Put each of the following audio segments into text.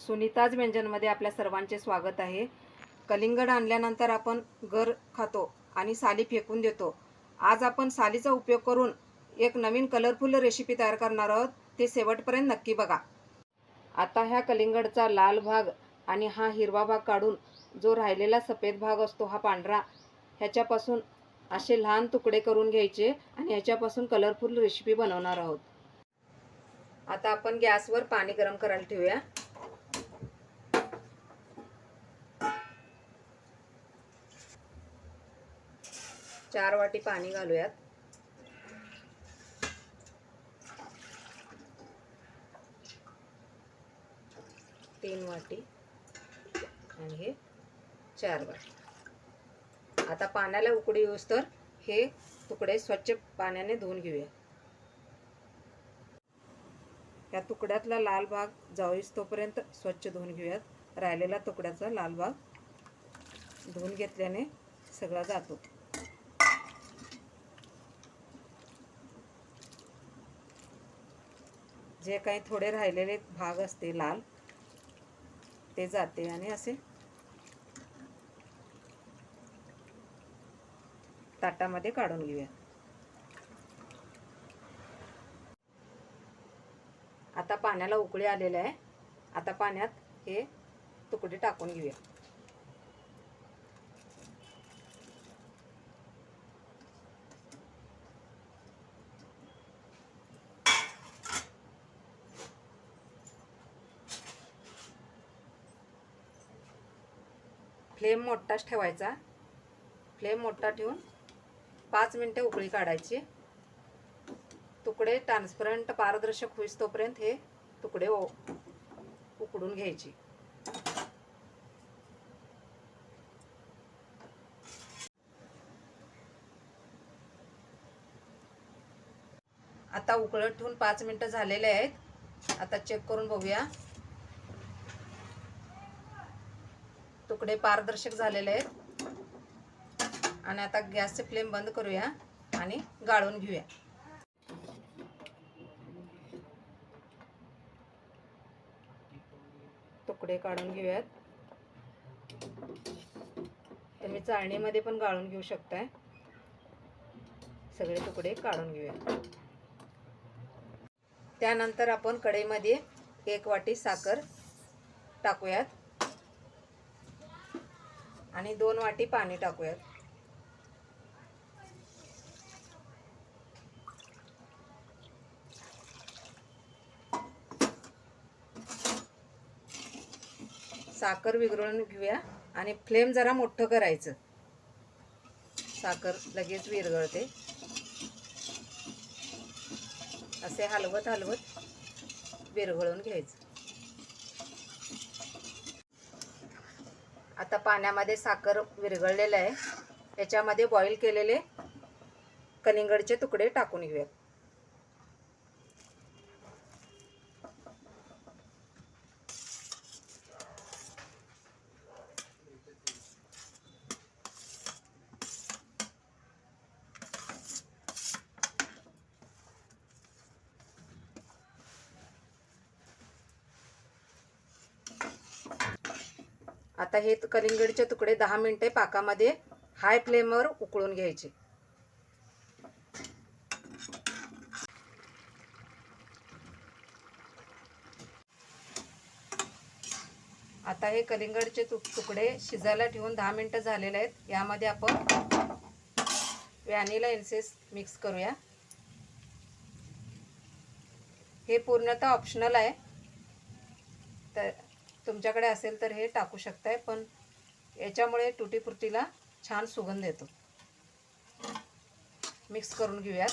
सुनीताज व्यंजनमध्ये आपल्या सर्वांचे स्वागत आहे। कलिंगड आणल्यानंतर आपण गर खातो आणि साली फेकून देतो। आज आपण सालीचा उपयोग करून एक नवीन कलरफुल रेसिपी तयार करणार आहोत। ते शेवटपर्यंत नक्की बघा। आता ह्या कलिंगडचा लाल भाग आणि हा हिरवा भाग काढून जो राहिलेला सफेद भाग असतो हा पांढरा, ह्याच्यापासून असे लहान तुकडे करून घ्यायचे आणि ह्याच्यापासून कलरफुल रेसिपी बनवणार आहोत। आता आपण गॅसवर पाणी गरम करायला ठेवूया। 4 वाटी पाणी घालूयात। तीन वाटी आणि हे 4 वाटी। आता पाण्याला उकळी येऊस तर हे तुकडे स्वच्छ पाण्याने धुवून घेऊया। या तुकड्यातला लाल भाग जाऊस तोपर्यंत स्वच्छ धुवून घेऊयात। राहिलेला तुकड्याचा लाल भाग धुवून घेतल्याने सगळा जातो। जे काही थोडे राहिलेले भाग असते लाल ते जाते आणि असे ताटामध्ये काढून घेऊया। आता पाण्याला उकळी आलेली आहे। आता पाण्यात हे तुकडे टाकून घेऊया। फ्लेम मोठाच ठेवायचा। फ्लेम मोठा ठेवून 5 मिनिटे उकळी काढायची। तुकडे ट्रान्सपरंट पारदर्शक होईस तोपर्यंत हे तुकडे उकडून घ्यायचे। आता उकळत ठेवून 5 मिनिटं झालेले आहेत। आता चेक करून बघूया। तुकडे पारदर्शक झालेले आहेत आणि आता गॅसचे फ्लेम बंद करूया आणि गाळून घेऊया। तुकडे काढून घेऊयात। तुम्ही चाळणीमध्ये पण गाळून घेऊ शकताय। सगळे तुकडे काढून घेऊया। त्यानंतर आपण कढईमध्ये 1 वाटी साखर टाकूयात आणि 2 वाटी पाणी टाकूयात। साखर विरघळून घेऊया आणि फ्लेम जरा मोठं करायचं। साखर लगेच विरघळते। असे हलवत हलवत विरघळून घ्यायचं। आता पाण्यामध्ये साखर विरघळलेलं आहे। याच्यामध्ये बॉईल केलेले कलिंगडचे तुकडे टाकून घेऊयात। आता हे कलिंगडचे तुकडे 10 मिनिटे पाकामध्ये हाय फ्लेमवर उकळून घ्यायचे। आता हे कलिंगडचे तुकडे शिजायला ठेवून 10 मिनिटं झालेले आहेत। यामध्ये आपण व्हॅनिला एसेन्स मिक्स करूया। हे पूर्णतः ऑप्शनल आहे, तर तुमच्याकडे असेल तर हे टाकू शकताय, पण याच्यामुळे टुटी फ्रुटीला छान सुगंध येतो। मिक्स करून घेऊयात।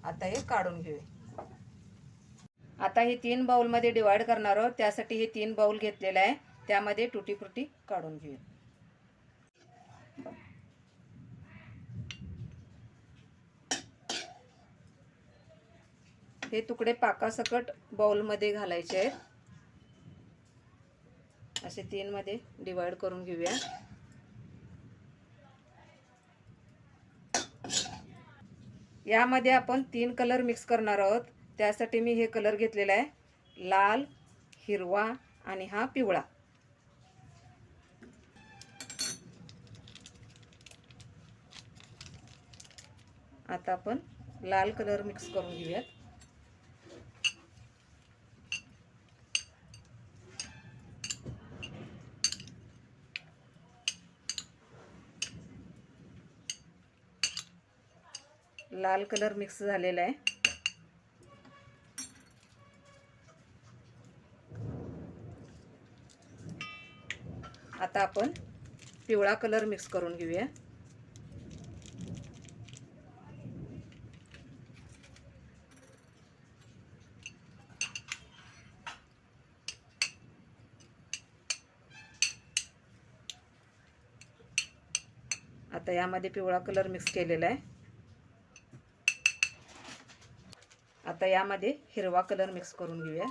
आता हे काढून घेऊया। आता हे 3 बाउलमध्ये डिवाइड करणार आहोत। त्यासाठी हे 3 बाउल घेतलेले आहे। त्यामध्ये टुटी फ्रुटी काढून घेऊया। हे तुकडे पाकासकट बाउलमध्ये घालायचे आहेत। असे 3 मध्ये डिवाइड करून घेऊया। यामध्ये आपण 3 कलर मिक्स करणार आहोत। त्यासाठी मी हे कलर घेतलेला आहे, लाल, हिरवा आणि हा पिवळा. आता आपण लाल कलर मिक्स करून घेऊयात. लाल कलर मिक्स झालेला आहे. आता आपण पिवळा कलर मिक्स करून घेऊया. आता यामध्ये पिवळा कलर मिक्स केलेला आहे. आता यामध्ये हिरवा कलर मिक्स करून घेऊया.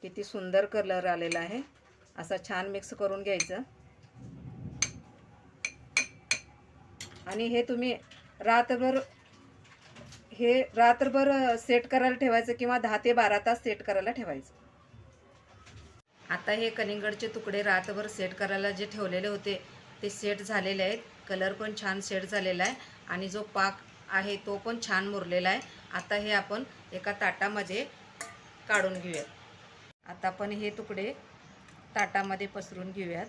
किती सुंदर कलर आलेला आहे. असा छान मिक्स करून घ्यायचं आणि हे तुम्ही रात्रभर सेट करायला ठेवायचं किंवा 10 ते 12 तास सेट करायला ठेवायचं. आता हे कलिंगडचे तुकडे रात्रभर सेट करायला जे ठेवलेले होते ते सेट झालेले आहेत. कलर पण छान सेट झालेला आहे आणि जो पाक आहे तो पण छान मुरलेला आहे. आता हे आपण एका ताटामध्ये काढून घेऊयात. आता आपण हे तुकडे ताटामध्ये पसरून घेऊयात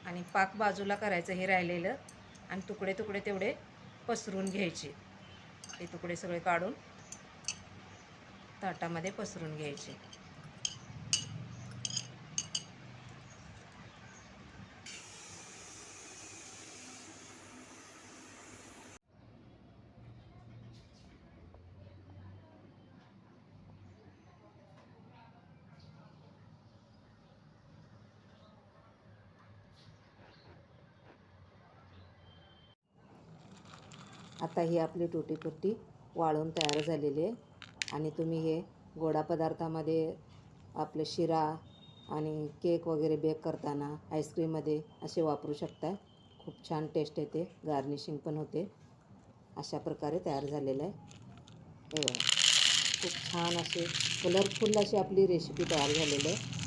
आणि पाक बाजूला करायचं हे राहिलेलं आणि तुकडे तुकडे तेवढे पसरून घ्यायचे. हे तुकडे सगळे काढून ताटामध्ये पसरून घ्यायचे. आता ही आपली टुटी फ्रुटी वाळून तयार झालेली आहे आणि तुम्ही हे गोडा पदार्थामध्ये आपलं शिरा आणि केक वगैरे बेक करताना आईस्क्रीममध्ये असे वापरू शकता. खूप छान टेस्ट येते, गार्निशिंग पण होते. अशा प्रकारे तयार झालेलं आहे. हे बघा, खूप छान असे कलरफुल अशी आपली रेसिपी तयार झालेली आहे.